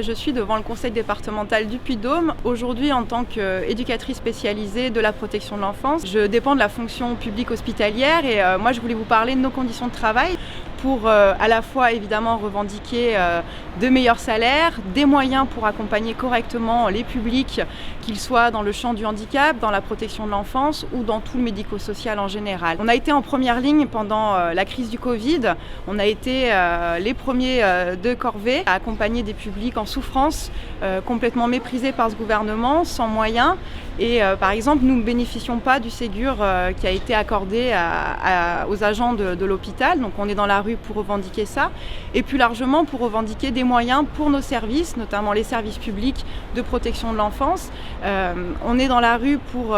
Je suis devant le conseil départemental du Puy-de-Dôme, aujourd'hui en tant qu'éducatrice spécialisée de la protection de l'enfance. Je dépends de la fonction publique hospitalière et moi je voulais vous parler de nos conditions de travail pour à la fois évidemment revendiquer de meilleurs salaires, des moyens pour accompagner correctement les publics, qu'ils soient dans le champ du handicap, dans la protection de l'enfance ou dans tout le médico-social en général. On a été en première ligne pendant la crise du Covid, on a été les premiers de corvée à accompagner des publics en souffrance, complètement méprisés par ce gouvernement, sans moyens. Et par exemple, nous ne bénéficions pas du Ségur qui a été accordé aux agents de l'hôpital. Donc on est dans la rue pour revendiquer ça. Et plus largement pour revendiquer des moyens pour nos services, notamment les services publics de protection de l'enfance. On est dans la rue pour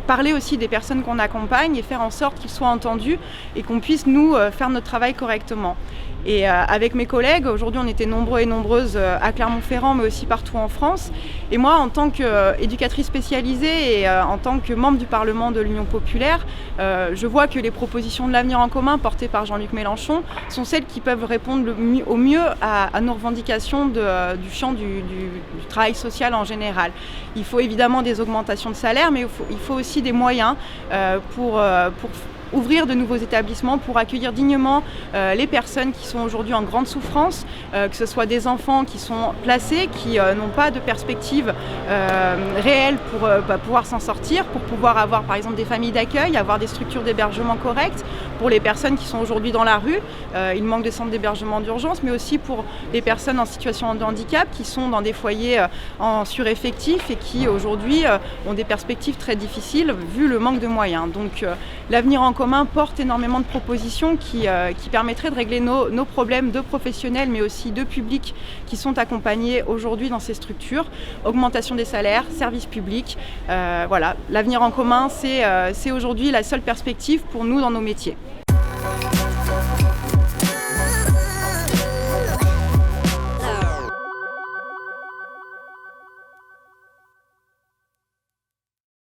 parler aussi des personnes qu'on accompagne et faire en sorte qu'ils soient entendus et qu'on puisse nous faire notre travail correctement. Et avec mes collègues, aujourd'hui on était nombreux et nombreuses à Clermont-Ferrand mais aussi partout en France. Et moi en tant qu'éducatrice spécialisée et en tant que membre du Parlement de l'Union populaire, je vois que les propositions de l'avenir en commun portées par Jean-Luc Mélenchon sont celles qui peuvent répondre au mieux à nos revendications du champ du travail social en général. Il faut évidemment des augmentations de salaire mais il faut aussi des moyens pour ouvrir de nouveaux établissements pour accueillir dignement les personnes qui sont aujourd'hui en grande souffrance, que ce soit des enfants qui sont placés, qui n'ont pas de perspective réelle pour pouvoir s'en sortir, pour pouvoir avoir par exemple des familles d'accueil, avoir des structures d'hébergement correctes pour les personnes qui sont aujourd'hui dans la rue. Il manque de centres d'hébergement d'urgence, mais aussi pour les personnes en situation de handicap qui sont dans des foyers en sureffectif et qui aujourd'hui ont des perspectives très difficiles vu le manque de moyens. Donc l'avenir en commun porte énormément de propositions qui permettraient de régler nos problèmes de professionnels mais aussi de publics qui sont accompagnés aujourd'hui dans ces structures. Augmentation des salaires, services publics, voilà. L'avenir en commun c'est aujourd'hui la seule perspective pour nous dans nos métiers.